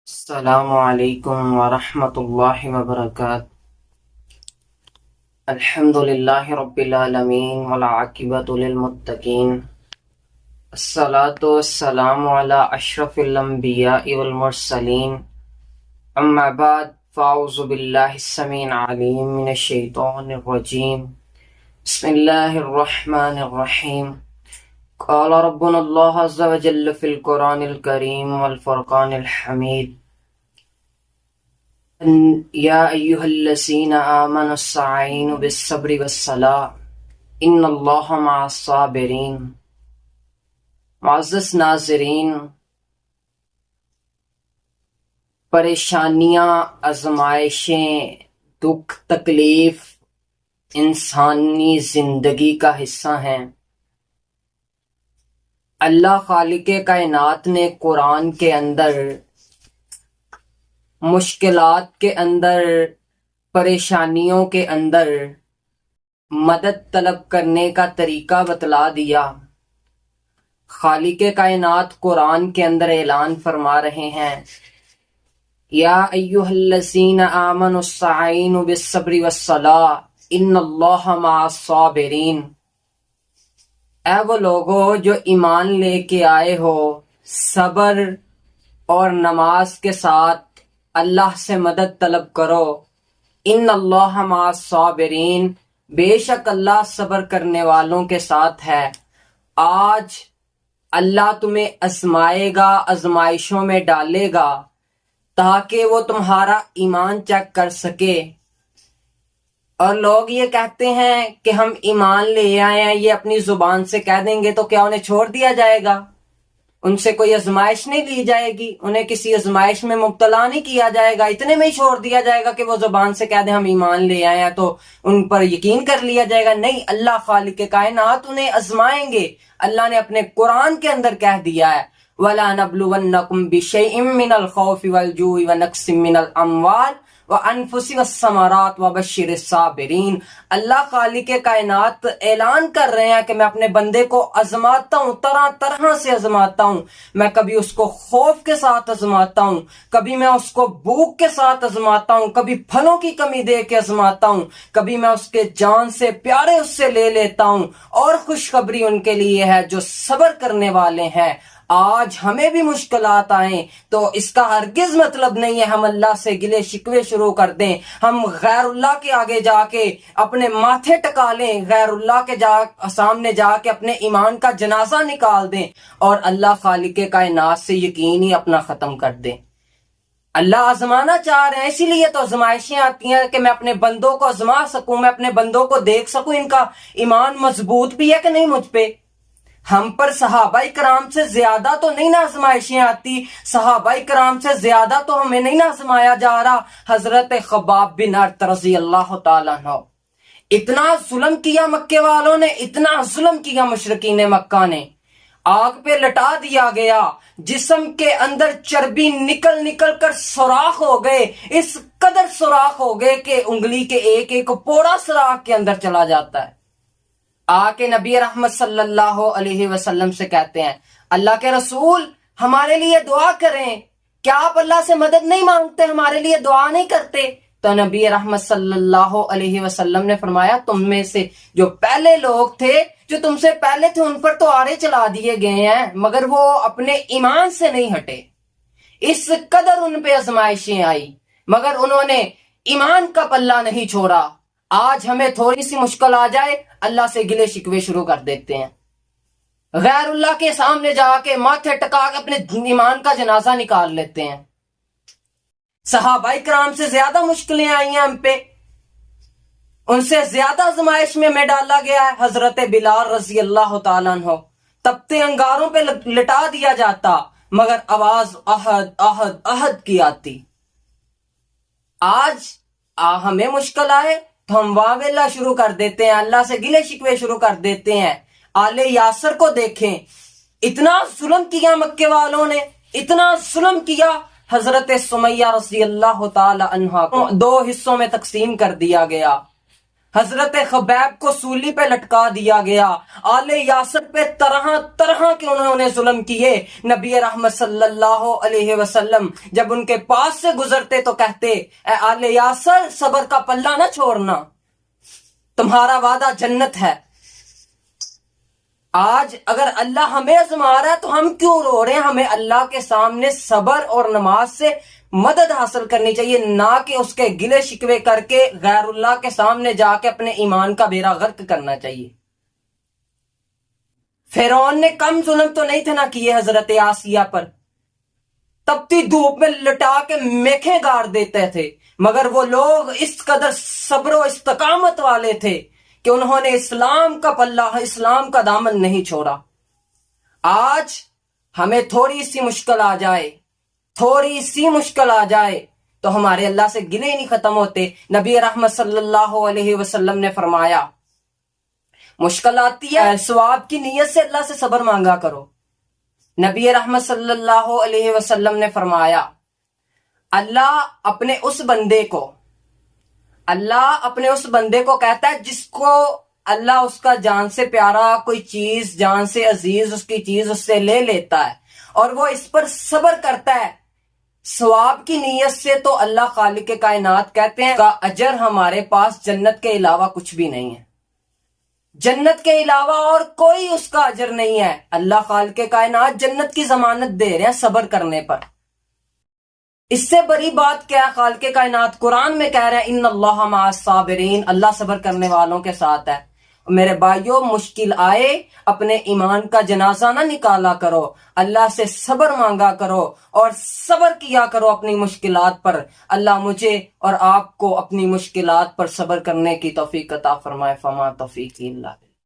السلام علیکم ورحمۃ اللہ وبرکاتہ۔ الحمد للہ رب العالمین والعاقبۃ للمتقین، الصلاۃ والسلام علی اشرف الانبیاء والمرسلین، اما بعد فاعوذ باللہ السمیع العلیم من الشیطان الرجیم، بسم اللہ الرحمن الرحیم۔ قال ربنا اللہ عز وجل فی القرآن الکریم والفرقان الحمید، یا ایہا الذین آمنوا استعینوا بالصبر والصلاۃ ان اللہ مع الصابرین۔ معزز ناظرین، پریشانیاں، آزمائشیں، دکھ، تکلیف انسانی زندگی کا حصہ ہیں۔ اللہ خالق کائنات نے قرآن کے اندر مشکلات کے اندر، پریشانیوں کے اندر مدد طلب کرنے کا طریقہ بتلا دیا۔ خالق کائنات قرآن کے اندر اعلان فرما رہے ہیں، یا ایھا الذین آمنوا استعینوا بالصبر والصلاۃ ان اللہ مع الصابرین۔ اے وہ لوگو جو ایمان لے کے آئے ہو، صبر اور نماز کے ساتھ اللہ سے مدد طلب کرو۔ ان اللہ مع الصابرین، بے شک اللہ صبر کرنے والوں کے ساتھ ہے۔ آج اللہ تمہیں آزمائے گا، آزمائشوں میں ڈالے گا تاکہ وہ تمہارا ایمان چیک کر سکے۔ اور لوگ یہ کہتے ہیں کہ ہم ایمان لے آئے ہیں، یہ اپنی زبان سے کہہ دیں گے تو کیا انہیں چھوڑ دیا جائے گا؟ ان سے کوئی آزمائش نہیں لی جائے گی، انہیں کسی آزمائش میں مبتلا نہیں کیا جائے گا، اتنے میں ہی چھوڑ دیا جائے گا کہ وہ زبان سے کہہ دیں ہم ایمان لے آئے ہیں تو ان پر یقین کر لیا جائے گا؟ نہیں، اللہ خالق کائنات انہیں آزمائیں گے۔ اللہ نے اپنے قرآن کے اندر کہہ دیا ہے، وَلَا نَبْلُوَنَّكُمْ بِشَيْءٍ مِّنَ الْخَوْفِ وَالْجُوعِ وَنَقْصٍ مِّنَ الْأَمْوَالِ وَأَنفُسِ وَالثَّمَرَاتِ وَبَشِّرِ الصَّابِرِينَ۔ اللہ خالق کائنات اعلان کر رہے ہیں کہ میں اپنے بندے کو آزماتا ہوں، طرح طرح سے آزماتا ہوں۔ میں کبھی اس کو خوف کے ساتھ آزماتا ہوں، کبھی میں اس کو بھوک کے ساتھ آزماتا ہوں، کبھی پھلوں کی کمی دے کے آزماتا ہوں، کبھی میں اس کے جان سے پیارے اس سے لے لیتا ہوں۔ اور خوشخبری ان کے لیے ہے جو صبر کرنے والے ہیں۔ آج ہمیں بھی مشکلات آئیں تو اس کا ہرگز مطلب نہیں ہے ہم اللہ سے گلے شکوے شروع کر دیں، ہم غیر اللہ کے آگے جا کے اپنے ماتھے ٹکا لیں، غیر اللہ کے سامنے جا کے اپنے ایمان کا جنازہ نکال دیں اور اللہ خالق کائنات سے یقین ہی اپنا ختم کر دیں۔ اللہ آزمانا چاہ رہے ہیں، اسی لیے تو آزمائشیں آتی ہیں کہ میں اپنے بندوں کو آزما سکوں، میں اپنے بندوں کو دیکھ سکوں ان کا ایمان مضبوط بھی ہے کہ نہیں مجھ پہ۔ ہم پر صحابہ کرام سے زیادہ تو نہیں نہ آزمائشیں آتی، صحابہ کرام سے زیادہ تو ہمیں نہیں نہ آزمایا جا رہا۔ حضرت خباب بن ارت رضی اللہ تعالیٰ عنہ، اتنا ظلم کیا مکے والوں نے، اتنا ظلم کیا مشرکین مکہ نے، آگ پہ لٹا دیا گیا، جسم کے اندر چربی نکل نکل کر سوراخ ہو گئے، اس قدر سوراخ ہو گئے کہ انگلی کے ایک ایک پوڑا سوراخ کے اندر چلا جاتا ہے۔ آ کے نبی رحمت صلی اللہ علیہ وسلم سے کہتے ہیں، اللہ کے رسول ہمارے لیے دعا کریں، کیا آپ اللہ سے مدد نہیں مانگتے، ہمارے لیے دعا نہیں کرتے؟ تو نبی رحمت صلی اللہ علیہ وسلم نے فرمایا، تم میں سے جو پہلے لوگ تھے، جو تم سے پہلے تھے، ان پر تو آرے چلا دیے گئے ہیں مگر وہ اپنے ایمان سے نہیں ہٹے۔ اس قدر ان پہ آزمائشیں آئی مگر انہوں نے ایمان کا پلہ نہیں چھوڑا۔ آج ہمیں تھوڑی سی مشکل آ جائے، اللہ سے گلے شکوے شروع کر دیتے ہیں، غیر اللہ کے سامنے جا کے ماتھے ٹکا کے اپنے ایمان کا جنازہ نکال لیتے ہیں۔ صحابہ کرام سے زیادہ مشکلیں آئی ہیں ہم پہ، ان سے زیادہ آزمائش میں ہمیں ڈالا گیا ہے۔ حضرت بلال رضی اللہ تعالیٰ عنہ تپتے انگاروں پہ لٹا دیا جاتا مگر آواز احد احد احد کی آتی۔ آج ہمیں مشکل آئے تو ہم واہ ویلا شروع کر دیتے ہیں، اللہ سے گلے شکوے شروع کر دیتے ہیں۔ آل یاسر کو دیکھیں، اتنا ظلم کیا مکے والوں نے، اتنا ظلم کیا۔ حضرت سمیہ رضی اللہ تعالی عنہا کو دو حصوں میں تقسیم کر دیا گیا۔ حضرت خبیب کو سولی پہ لٹکا دیا گیا، آل یاسر پہ طرح طرح کے انہوں نے ظلم کیے۔ نبی رحمت صلی اللہ علیہ وسلم جب ان کے پاس سے گزرتے تو کہتے، اے آل یاسر صبر کا پلہ نہ چھوڑنا، تمہارا وعدہ جنت ہے۔ آج اگر اللہ ہمیں آزما رہا ہے تو ہم کیوں رو رہے ہیں؟ ہمیں اللہ کے سامنے صبر اور نماز سے مدد حاصل کرنی چاہیے، نہ کہ اس کے گلے شکوے کر کے غیر اللہ کے سامنے جا کے اپنے ایمان کا بیڑا غرق کرنا چاہیے۔ فرعون نے کم ظلم تو نہیں تھے نہ کیے حضرت آسیہ پر، تپتی دھوپ میں لٹا کے میخیں گاڑ دیتے تھے، مگر وہ لوگ اس قدر صبر و استقامت والے تھے کہ انہوں نے اسلام کا پلہ، اسلام کا دامن نہیں چھوڑا۔ آج ہمیں تھوڑی سی مشکل آ جائے، تھوڑی سی مشکل آ جائے تو ہمارے اللہ سے گلے نہیں ختم ہوتے۔ نبی رحمت صلی اللہ علیہ وسلم نے فرمایا، مشکل آتی ہے ثواب کی نیت سے اللہ سے صبر مانگا کرو۔ نبی رحمت صلی اللہ علیہ وسلم نے فرمایا، اللہ اپنے اس بندے کو کہتا ہے جس کو اللہ اس کا جان سے پیارا کوئی چیز، جان سے عزیز اس کی چیز اس سے لے لیتا ہے اور وہ اس پر صبر کرتا ہے ثواب کی نیت سے، تو اللہ خالق کائنات کہتے ہیں کا اجر ہمارے پاس جنت کے علاوہ کچھ بھی نہیں ہے، جنت کے علاوہ اور کوئی اس کا اجر نہیں ہے۔ اللہ خالق کائنات جنت کی ضمانت دے رہے ہیں صبر کرنے پر۔ اس سے بڑی بات کیا ہے؟ خالق کائنات قرآن میں کہہ رہے ہیں، ان اللہ مع الصابرین، اللہ صبر کرنے والوں کے ساتھ ہے۔ میرے بھائیوں، مشکل آئے اپنے ایمان کا جنازہ نہ نکالا کرو، اللہ سے صبر مانگا کرو اور صبر کیا کرو اپنی مشکلات پر۔ اللہ مجھے اور آپ کو اپنی مشکلات پر صبر کرنے کی توفیق عطا فرمائے۔ فما توفیقی اللہ۔